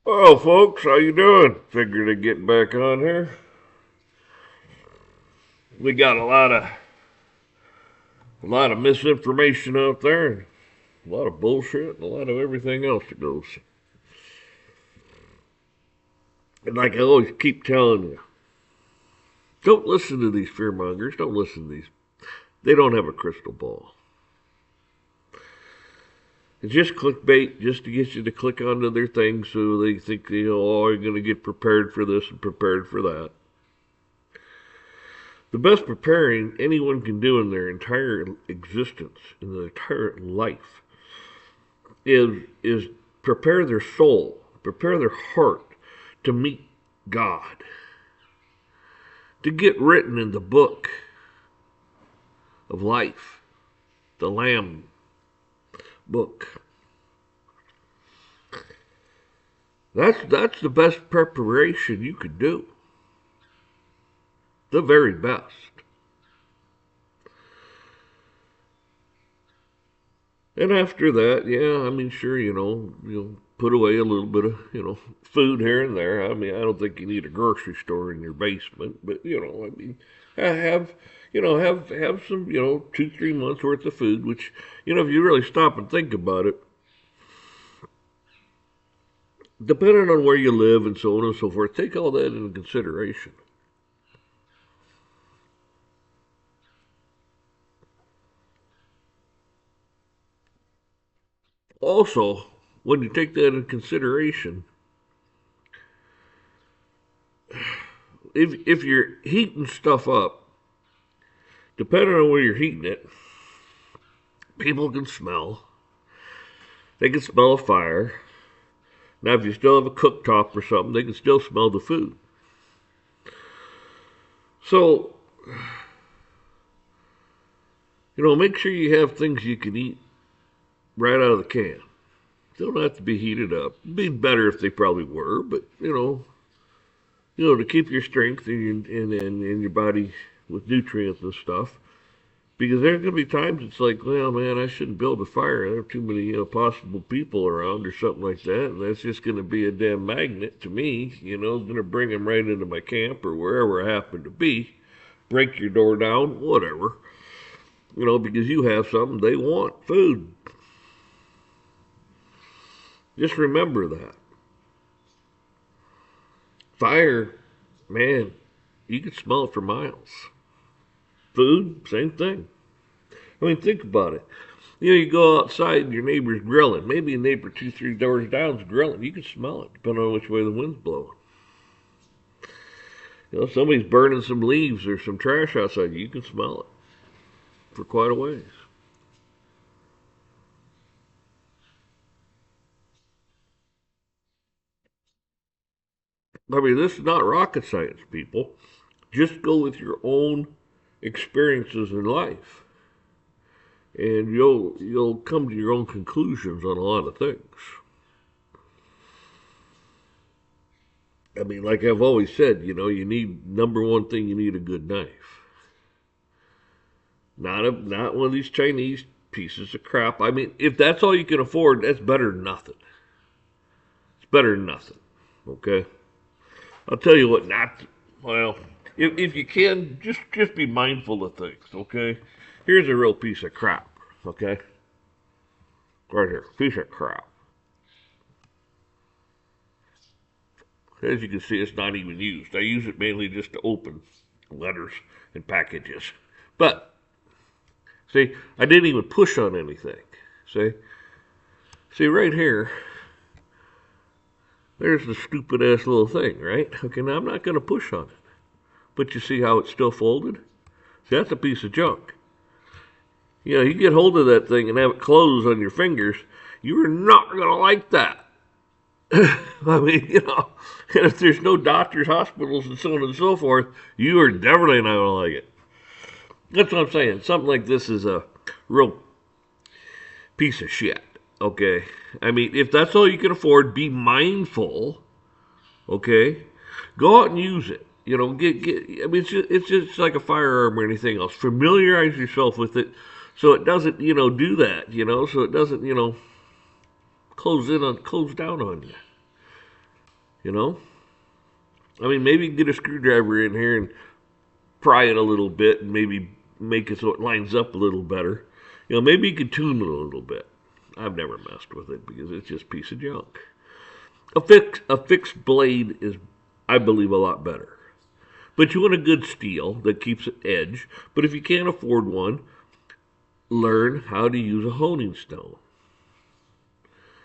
Well, folks, how you doing? Figured to get back on here. We got a lot of misinformation out there, a lot of bullshit, and a lot of everything else that goes. And like I always keep telling you, don't listen to these fearmongers. Don't listen to these. They don't have a crystal ball. It's just clickbait, just to get you to click onto their thing, so they think oh, you're going to get prepared for this and prepared for that. The best preparing anyone can do in their entire existence, in their entire life, is prepare their soul, prepare their heart to meet God, to get written in the book of life, the Lamb book. That's the best preparation you could do. The very best. And after that, yeah, I mean, sure, you'll put away a little bit of, food here and there. I mean, I don't think you need a grocery store in your basement, but I mean, have, have some, 2, 3 months worth of food, which, if you really stop and think about it, depending on where you live and so on and so forth, take all that into consideration. Also, when you take that into consideration, if you're heating stuff up, depending on where you're heating it, people can smell. They can smell a fire. Now, if you still have a cooktop or something, they can still smell the food. So, make sure you have things you can eat right out of the can. They don't have to be heated up. It'd be better if they probably were, but to keep your strength and your body with nutrients and stuff. Because there's going to be times it's like, well, man, I shouldn't build a fire. There are too many possible people around or something like that. And that's just going to be a damn magnet to me. Going to bring them right into my camp or wherever I happen to be. Break your door down, whatever. Because you have something they want, food. Just remember that. Fire, man, you can smell it for miles. Food, same thing. I mean, think about it. You go outside and your neighbor's grilling. Maybe a neighbor 2, 3 doors down's grilling. You can smell it, depending on which way the wind's blowing. Somebody's burning some leaves or some trash outside. You can smell it for quite a ways. I mean, this is not rocket science, people. Just go with your own experiences in life, and you'll come to your own conclusions on a lot of things. I mean, like I've always said, you need number one thing. You need a good knife, not one of these Chinese pieces of crap. I mean, if that's all you can afford, that's better than nothing. It's better than nothing. Okay, I'll tell you what. Not well. If you can, just be mindful of things. Okay, here's a real piece of crap. Okay, right here, piece of crap. As you can see, it's not even used. I use it mainly just to open letters and packages. But, see, I didn't even push on anything. See? See, right here, there's the stupid ass little thing, right? Okay, now I'm not going to push on it. But you see how it's still folded? See, that's a piece of junk. You get hold of that thing and have it close on your fingers, you are not going to like that. I mean, and if there's no doctors, hospitals, and so on and so forth, you are definitely not going to like it. That's what I'm saying. Something like this is a real piece of shit. Okay, I mean, if that's all you can afford, be mindful. Okay, go out and use it. Get. I mean, it's just like a firearm or anything else. Familiarize yourself with it, so it doesn't, do that. So it doesn't, close down on you. You know, I mean, maybe get a screwdriver in here and pry it a little bit, and maybe make it so it lines up a little better. You know, maybe you could tune it a little bit. I've never messed with it because it's just a piece of junk. A fixed blade is, I believe, a lot better. But you want a good steel that keeps an edge. But if you can't afford one, learn how to use a honing stone.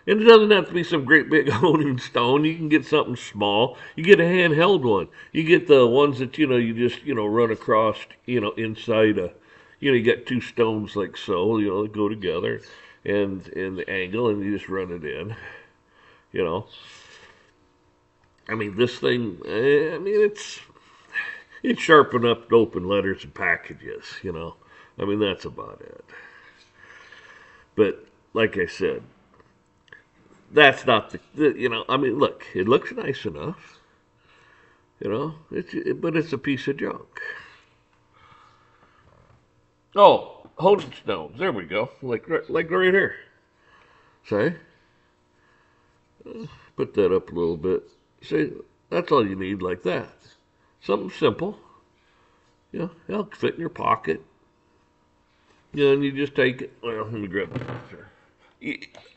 And it doesn't have to be some great big honing stone. You can get something small. You get a handheld one. You get the ones that you just run across inside a you got two stones like so that go together, and the angle, and you just run it in. You know, I mean this thing. I mean it's sharp enough to open letters and packages. I mean that's about it. But like I said, that's not I mean, look, it looks nice enough. But it's a piece of junk. Oh, holding stones. There we go. Like right here. Say, put that up a little bit. See, that's all you need, like that. Something simple. It'll fit in your pocket. And you just take it. Well, let me grab this.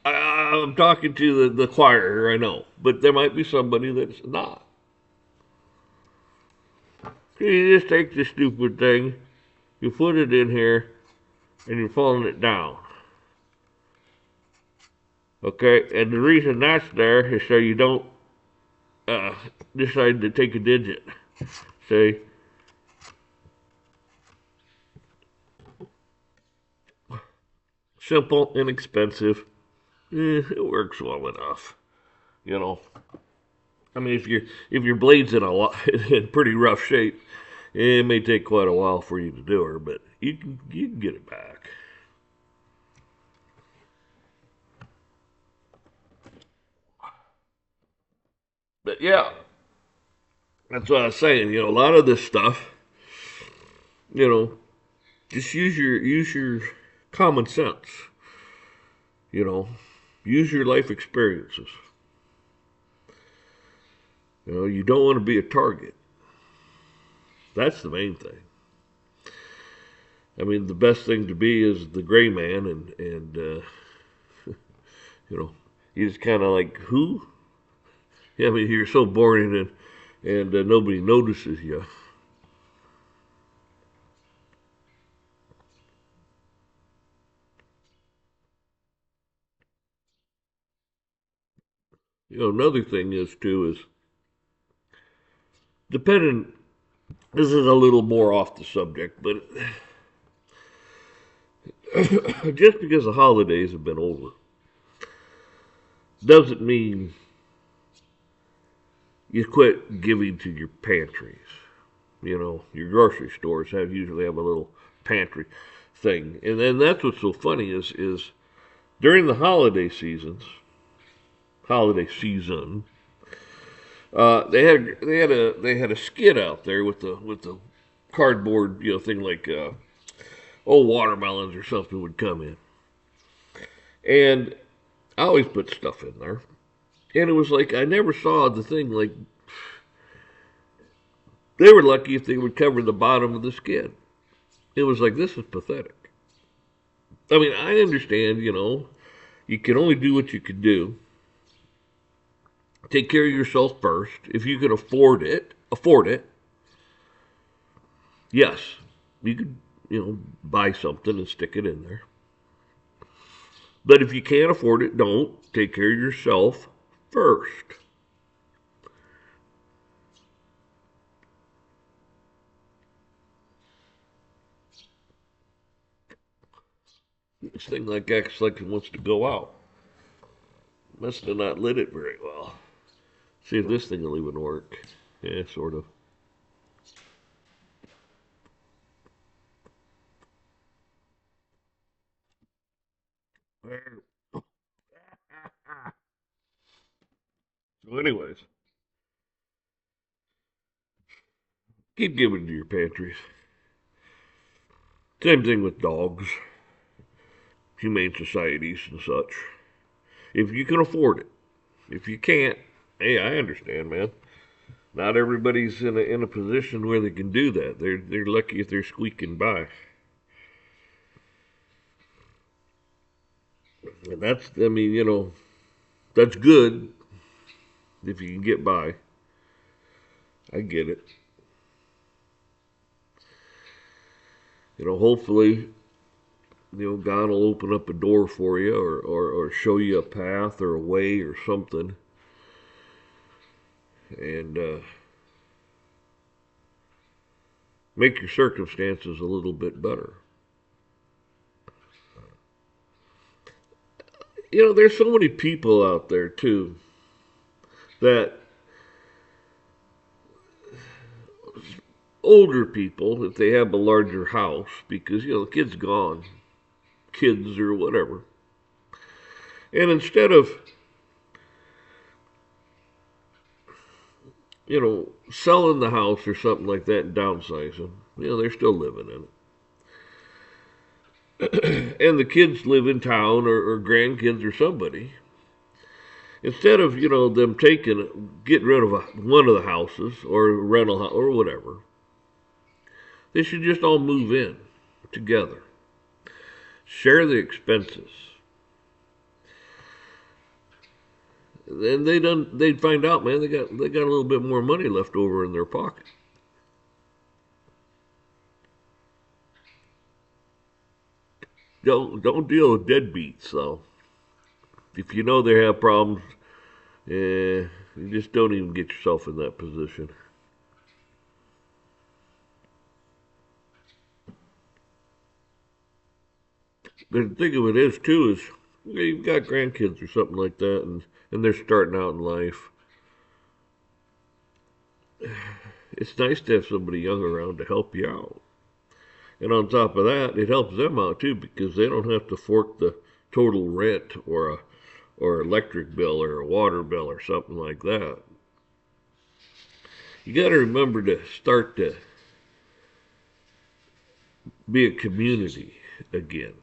I'm talking to the choir here, I know, but there might be somebody that's not. You just take this stupid thing, you put it in here, and you're folding it down. Okay, and the reason that's there is so you don't decide to take a digit. See? Simple, inexpensive. It works well enough. You know. I mean, if your blade's in pretty rough shape, it may take quite a while for you to do her, but you can get it back. But yeah, that's what I was saying. A lot of this stuff, you know, just use your common sense. You know, use your life experiences. You don't want to be a target. That's the main thing. I mean, the best thing to be is the gray man, and you know, you just kind of like who? Yeah, I mean, you're so boring, and nobody notices you. Another thing is too is depending. This is a little more off the subject, but just because the holidays have been over doesn't mean you quit giving to your pantries. Your grocery stores usually have a little pantry thing, and then that's what's so funny is during the holiday season, they had a skid out there with the cardboard thing like watermelons or something would come in, and I always put stuff in there, and it was like I never saw the thing like they were lucky if they would cover the bottom of the skid. It was like this is pathetic. I mean, I understand, you can only do what you can do. Take care of yourself first. If you can afford it. Yes, you could, buy something and stick it in there. But if you can't afford it, don't. Take care of yourself first. This thing like acts like it wants to go out. Must have not lit it very well. See if this thing will even work. Yeah, sort of. So, anyways, keep giving to your pantries. Same thing with dogs, humane societies, and such. If you can afford it. If you can't, Hey, I understand, man. Not everybody's in a position where they can do that. They're lucky if they're squeaking by. And that's, I mean, that's good if you can get by. I get it. Hopefully, God will open up a door for you, or show you a path or a way or something, and make your circumstances a little bit better. There's so many people out there too that older people, if they have a larger house, because the kid's gone, kids or whatever, and instead of selling the house or something like that and downsizing, they're still living in it, and the kids live in town, or grandkids or somebody. Instead of them getting rid of one of the houses or a rental house or whatever, they should just all move in together, share the expenses, and they'd find out, man, they got a little bit more money left over in their pocket. Don't deal with deadbeats though. If you know they have problems, you just don't even get yourself in that position. The thing of it is too is, you've got grandkids or something like that, and they're starting out in life. It's nice to have somebody young around to help you out. And on top of that, it helps them out too, because they don't have to fork the total rent, or electric bill or a water bill or something like that. You got to remember to start to be a community again.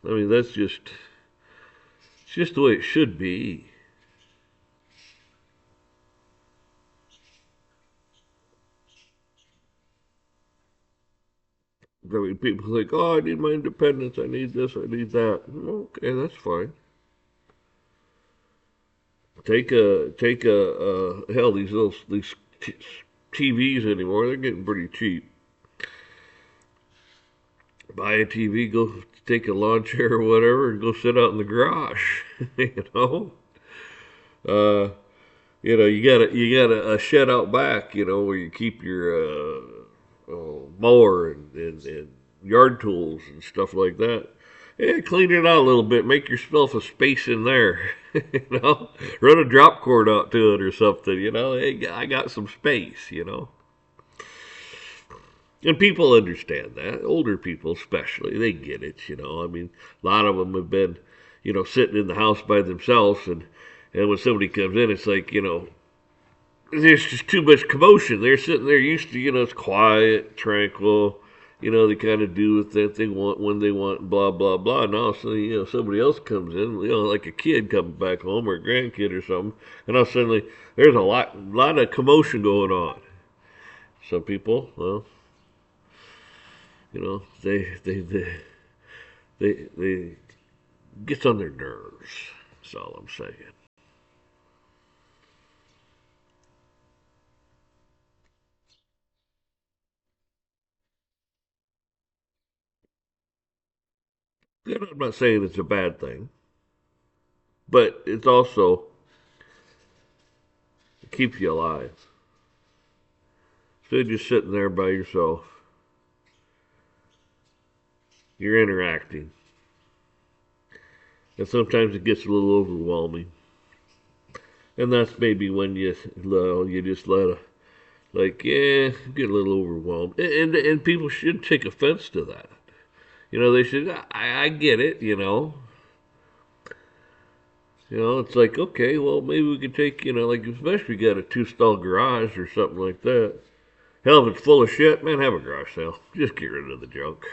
I mean, it's just the way it should be. I mean, people think, oh, I need my independence, I need this, I need that. Okay, that's fine. Take a hell, these TVs anymore, they're getting pretty cheap. Buy a TV, go take a lawn chair or whatever, and go sit out in the garage. you know, uh, you got a shed out back, where you keep your mower and yard tools and stuff like that. Yeah, clean it out a little bit. Make yourself a space in there. Run a drop cord out to it or something. Hey, I got some space. And people understand that. Older people, especially, they get it. I mean, a lot of them have been, sitting in the house by themselves, and when somebody comes in, it's like, there's just too much commotion. They're sitting there used to, it's quiet, tranquil. They kind of do what they want when they want, blah blah blah. And all of a sudden, somebody else comes in, like a kid coming back home or a grandkid or something, and all of a sudden there's a lot of commotion going on. Some people, well, they gets on their nerves. That's all I'm saying. And I'm not saying it's a bad thing, but it's also keeps you alive. Instead of just sitting there by yourself, you're interacting. And sometimes it gets a little overwhelming. And that's maybe when you just let a, like, yeah, get a little overwhelmed. And people should take offense to that. They should, I get it, it's like, okay, well, maybe we could take, like, especially got a two-stall garage or something like that. Hell, if it's full of shit, man, have a garage sale. Just get rid of the junk,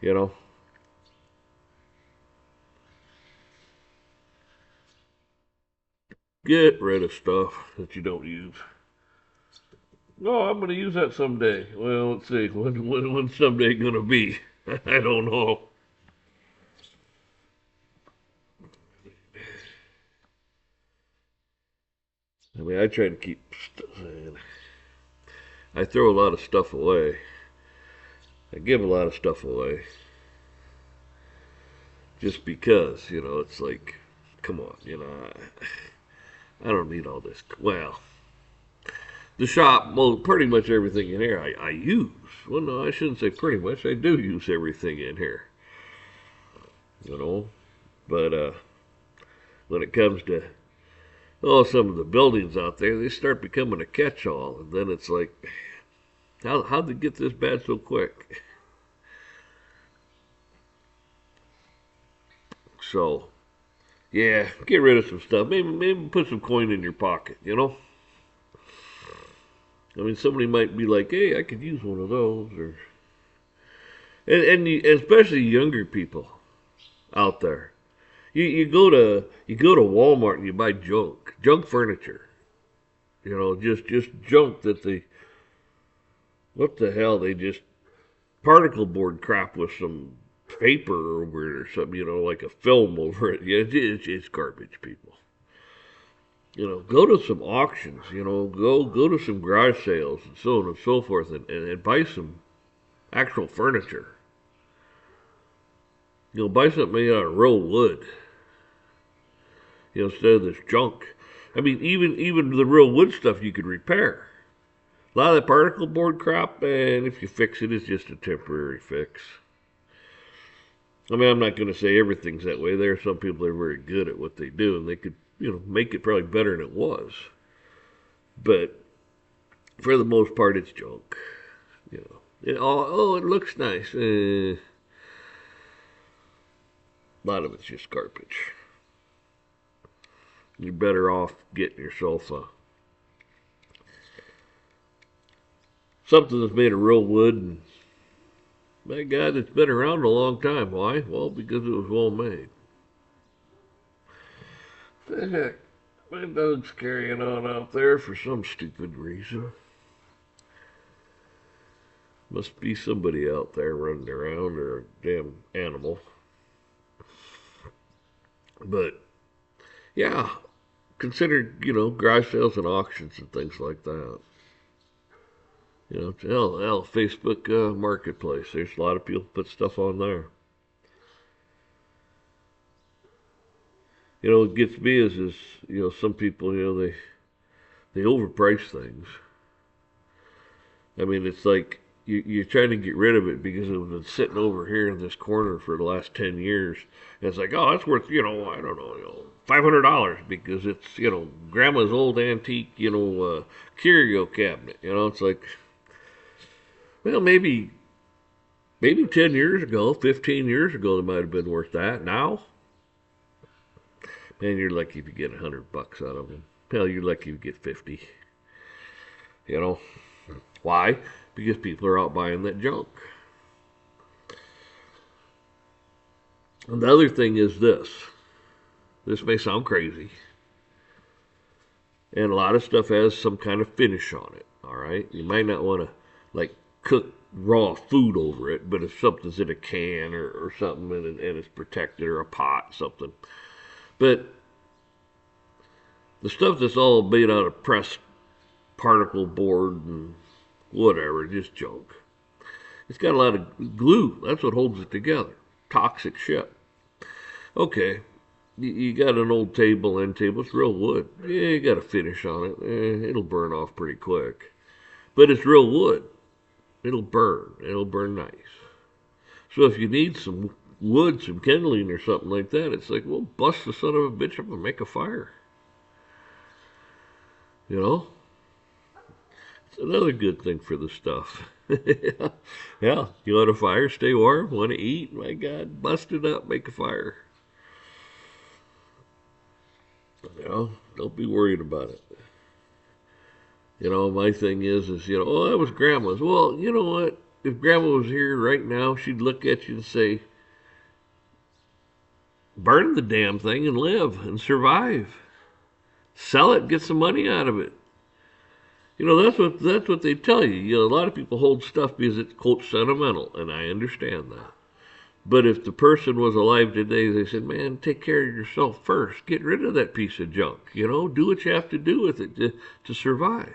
you know? Get rid of stuff that you don't use. No, I'm going to use that someday. Well, let's see. When's someday going to be? I don't know. I mean, I try to keep. I throw a lot of stuff away. I give a lot of stuff away just because, it's like, come on, I don't need all this. Well, the shop, well, pretty much everything in here I use. Well, no, I shouldn't say pretty much. I do use everything in here, you know. But when it comes to some of the buildings out there, they start becoming a catch-all, and then it's like, how'd they get this bad so quick? So, yeah, get rid of some stuff. Maybe put some coin in your pocket. I mean, somebody might be like, "Hey, I could use one of those," or especially younger people out there. You go to Walmart and you buy junk furniture. Just junk that they what the hell they just particle board crap with some paper over it or something. Like a film over it. Yeah, it's garbage, people. Go to some auctions. Go to some garage sales and so on and so forth, and buy some actual furniture. Buy something made out of real wood. Instead of this junk. I mean, even the real wood stuff you could repair. A lot of that particle board crap, and if you fix it, it's just a temporary fix. I mean, I'm not going to say everything's that way. There are some people that are very good at what they do, and they could, make it probably better than it was. But for the most part, it's junk. It looks nice. A lot of it's just garbage. You're better off getting yourself something that's made of real wood. And my God, it's been around a long time. Why? Well, because it was well made. The heck? My dog's carrying on out there for some stupid reason. Must be somebody out there running around or a damn animal. But, yeah, consider, garage sales and auctions and things like that. Facebook Marketplace. There's a lot of people put stuff on there. What gets me is some people, they overprice things. I mean, it's like you're trying to get rid of it because it's been sitting over here in this corner for the last 10 years. And it's like, oh, that's worth, I don't know, $500 because it's, grandma's old antique, curio cabinet. It's like, well, maybe 10 years ago, 15 years ago, it might have been worth that. Now, man, you're lucky if you get $100 out of them. Hell, you're lucky if you get 50. You know why? Because people are out buying that junk. And the other thing is this. This may sound crazy. And a lot of stuff has some kind of finish on it. All right, you might not want to like cook raw food over it, but if something's in a can or something and it's protected or a pot, something. But the stuff that's all made out of pressed particle board and whatever, just junk. It's got a lot of glue. That's what holds it together. Toxic shit. Okay, you got an old end table. It's real wood. Yeah, you got a finish on it. It'll burn off pretty quick. But it's real wood. It'll burn. It'll burn nice. So if you need some wood, some kindling or something like that, it's like, well, bust the son of a bitch up and make a fire. You know? It's another good thing for the stuff. Yeah, you want a fire, stay warm, want to eat, my God, bust it up, make a fire. Don't be worried about it. My thing is, oh, that was grandma's. Well, you know what? If grandma was here right now, she'd look at you and say, burn the damn thing and live and survive. Sell it, get some money out of it. You know, that's what they tell you. You know, a lot of people hold stuff because it's quote sentimental, and I understand that. But if the person was alive today, they said, "Man, take care of yourself first. Get rid of that piece of junk. You know, do what you have to do with it to survive."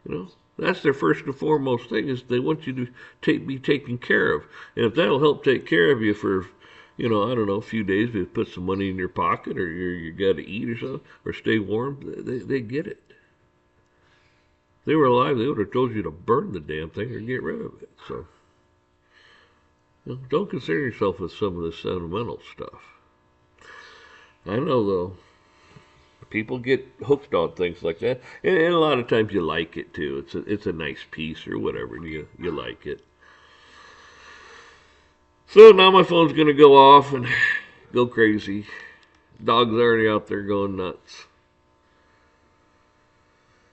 You know, that's their first and foremost thing is they want you to be taken care of, and if that'll help take care of you for, you know, I don't know, a few days, maybe put some money in your pocket, or you got to eat or something, or stay warm, they get it. If they were alive, they would have told you to burn the damn thing or get rid of it. So, you know, don't concern yourself with some of this sentimental stuff. I know though, people get hooked on things like that, and a lot of times you like it too. It's a nice piece or whatever, and you like it. So now my phone's gonna go off and go crazy. Dog's already out there going nuts.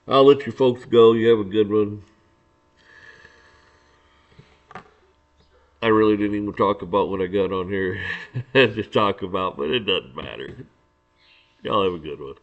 I'll let you folks go. You have a good one. I really didn't even talk about what I got on here to talk about, but it doesn't matter. Y'all have a good one.